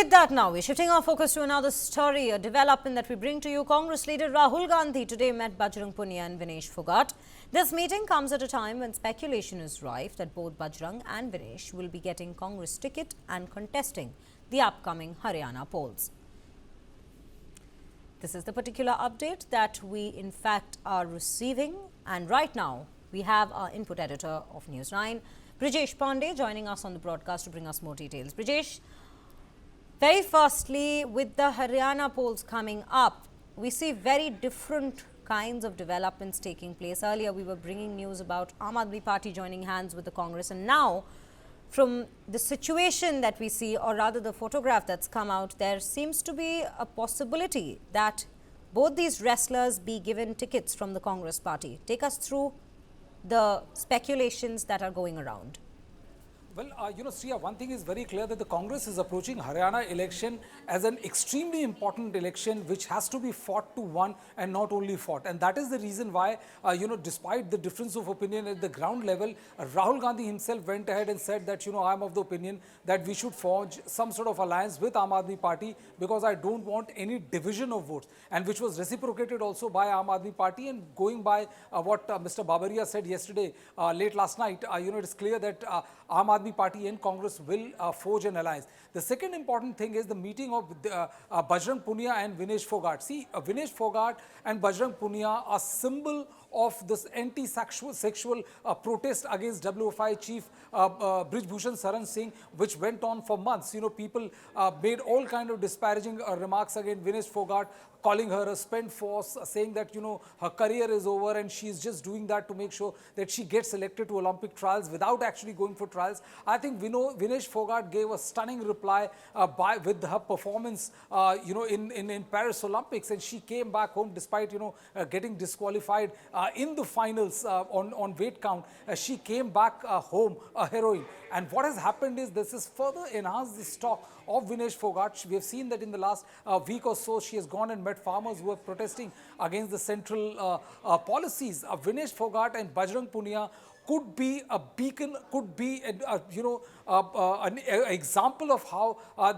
with that now, we're shifting our focus to another story, a development that we bring to you. Congress leader Rahul Gandhi today met Bajrang Punia and Vinesh Phogat. This meeting comes at a time when speculation is rife that both Bajrang and Vinesh will be getting Congress ticket and contesting the upcoming Haryana polls. This is the particular update that we in fact are receiving, and right now we have our input editor of News9, Brijesh Pandey, joining us on the broadcast to bring us more details. Brijesh, very firstly, with the Haryana polls coming up, we see very different kinds of developments taking place. Earlier, we were bringing news about Aam Aadmi Party joining hands with the Congress, and now, from the situation that we see, or rather the photograph that's come out, there seems to be a possibility that both these wrestlers be given tickets from the Congress party. Take us through the speculations that are going around. Well, Sriya, one thing is very clear that the Congress is approaching Haryana election as an extremely important election which has to be fought to won and not only fought. And that is the reason why, despite the difference of opinion at the ground level, Rahul Gandhi himself went ahead and said that, I'm of the opinion that we should forge some sort of alliance with Aam Aadmi Party because I don't want any division of votes. And which was reciprocated also by Aam Aadmi Party, and going by what Mr. Babaria said yesterday, late last night, it is clear that Aam Aadmi Party and Congress will forge an alliance. The second important thing is the meeting of Bajrang Punia and Vinesh Phogat. See, Vinesh Phogat and Bajrang Punia are symbol of this anti-sexual protest against WFI chief Brij Bhushan Saran Singh, which went on for months. People made all kind of disparaging remarks against Vinesh Phogat, calling her a spent force, saying that, her career is over and she's just doing that to make sure that she gets selected to Olympic trials without actually going for trials. I think Vinesh Phogat gave a stunning reply with her performance, in Paris Olympics, and she came back home despite, getting disqualified in the finals on weight count. She came back home a heroine. And what has happened is this has further enhanced the stock of Vinesh Phogat. We have seen that in the last week or so, she has gone and met farmers who are protesting against the central policies. Vinesh Phogat and Bajrang Punia could be a beacon, could be an example of how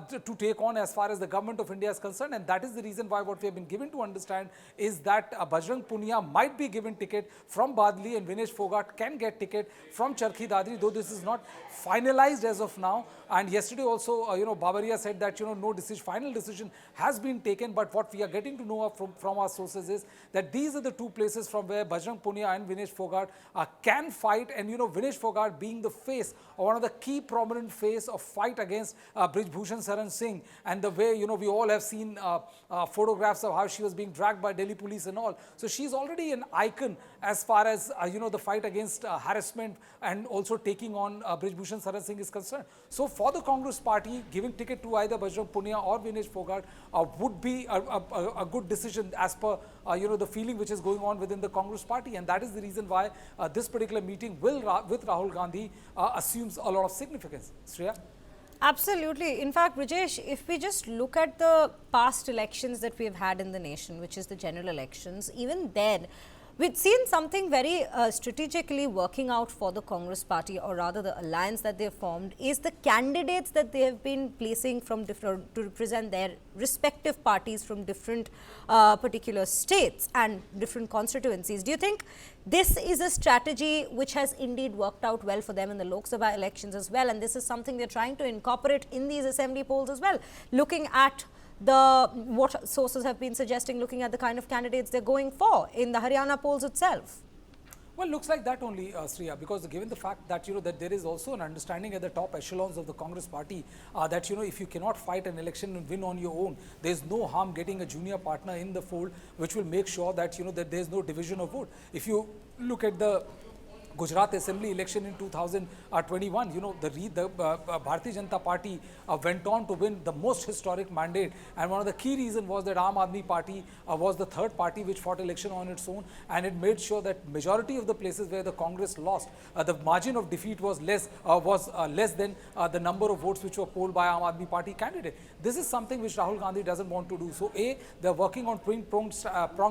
to take on as far as the government of India is concerned. And that is the reason why what we have been given to understand is that Bajrang Punia might be given ticket from Badli and Vinesh Phogat can get ticket from Charkhi Dadri, though this is not finalized as of now. And yesterday also, Babaria said that, no final decision has been taken. But what we are getting to know from our sources is that these are the two places from where Bajrang Punia and Vinesh Phogat can fight. And, Vinesh Phogat being the face, or one of the key prominent face of fight against Brij Bhushan Saran Singh, and the way, we all have seen photographs of how she was being dragged by Delhi police and all. So she's already an icon as far as, the fight against harassment and also taking on Brij Bhushan Saran Singh is concerned. So for the Congress party, giving ticket to either Bajrang Punia or Vinesh Phogat would be a good decision as per, the feeling which is going on within the Congress party. And that is the reason why this particular meeting with Rahul Gandhi assumes a lot of significance. Shreya? Absolutely. In fact, Brijesh, if we just look at the past elections that we've had in the nation, which is the general elections, even then, we've seen something very strategically working out for the Congress party, or rather the alliance that they've formed, is the candidates that they have been placing from different, to represent their respective parties from different particular states and different constituencies. Do you think this is a strategy which has indeed worked out well for them in the Lok Sabha elections as well, and this is something they're trying to incorporate in these assembly polls as well, looking at what sources have been suggesting, looking at the kind of candidates they're going for in the Haryana polls itself? Well, looks like that only, Sriya, because given the fact that, that there is also an understanding at the top echelons of the Congress party that, if you cannot fight an election and win on your own, there's no harm getting a junior partner in the fold, which will make sure that, that there's no division of vote. If you look at the Gujarat Assembly election in 2021, the Bharatiya Janata Party went on to win the most historic mandate, and one of the key reasons was that Aam Aadmi Party was the third party which fought election on its own, and it made sure that majority of the places where the Congress lost, the margin of defeat was less than the number of votes which were polled by Aam Aadmi Party candidate. This is something which Rahul Gandhi doesn't want to do. So they're working on twin-pronged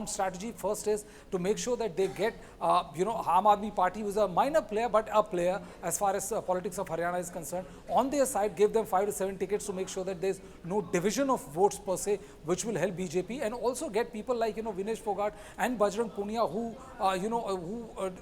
strategy. First is to make sure that they get Aam Aadmi Party, who is is a minor player, but a player as far as politics of Haryana is concerned. On their side, give them 5 to 7 tickets to make sure that there's no division of votes per se, which will help BJP, and also get people like Vinesh Phogat and Bajrang Punia, who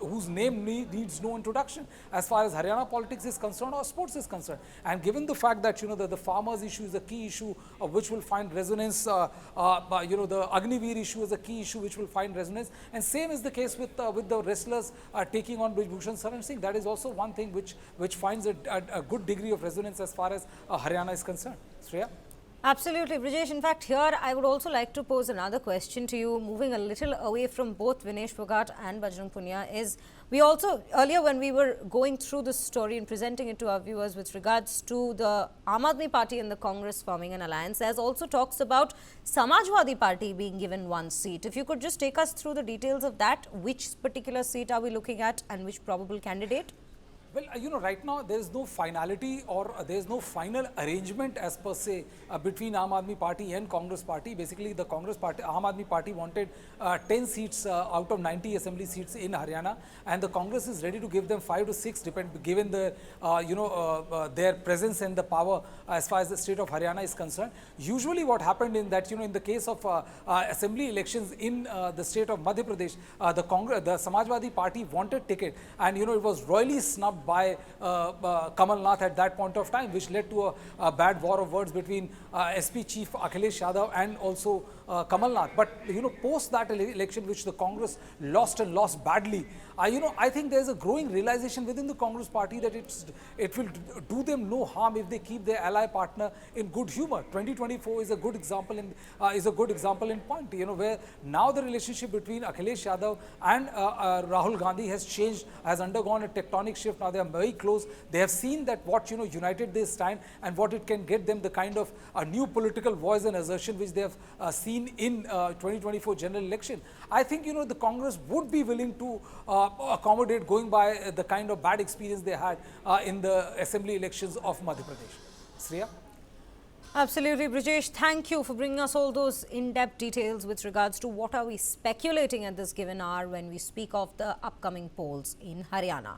whose name needs no introduction as far as Haryana politics is concerned or sports is concerned. And given the fact that that the farmers issue is a key issue which will find resonance, the Agniveer issue is a key issue which will find resonance, and same is the case with the wrestlers taking on Bhushan Saran Singh. That is also one thing which finds a good degree of resonance as far as Haryana is concerned. Shreya? Absolutely, Brijesh. In fact, here I would also like to pose another question to you, moving a little away from both Vinesh Phogat and Bajrang Punia. Is we also, earlier when we were going through this story and presenting it to our viewers with regards to the Aam Aadmi Party and the Congress forming an alliance, there's also talks about Samajwadi Party being given one seat. If you could just take us through the details of that, which particular seat are we looking at and which probable candidate? Well, right now there is no finality or there is no final arrangement as per se between Aam Aadmi Party and Congress Party. Basically, the Congress Party, Aam Aadmi Party wanted 10 seats out of 90 assembly seats in Haryana, and the Congress is ready to give them 5 to 6, given the their presence and the power as far as the state of Haryana is concerned. Usually, what happened in that, in the case of assembly elections in the state of Madhya Pradesh, the Samajwadi Party wanted ticket, and it was royally snubbed by Kamal Nath at that point of time, which led to a bad war of words between SP chief Akhilesh Yadav and also Kamal Nath. But post that election, which the Congress lost and lost badly, I think there is a growing realization within the Congress Party that it will do them no harm if they keep their ally partner in good humor. 2024 is a good example in point, where now the relationship between Akhilesh Yadav and Rahul Gandhi has changed, has undergone a tectonic shift. Now they are very close. They have seen that what united they stand and what it can get them, the kind of new political voice and assertion which they have seen in 2024 general election. I think the Congress would be willing to accommodate, going by the kind of bad experience they had in the assembly elections of Madhya Pradesh. Shreya? Absolutely, Brijesh. Thank you for bringing us all those in-depth details with regards to what are we speculating at this given hour when we speak of the upcoming polls in Haryana.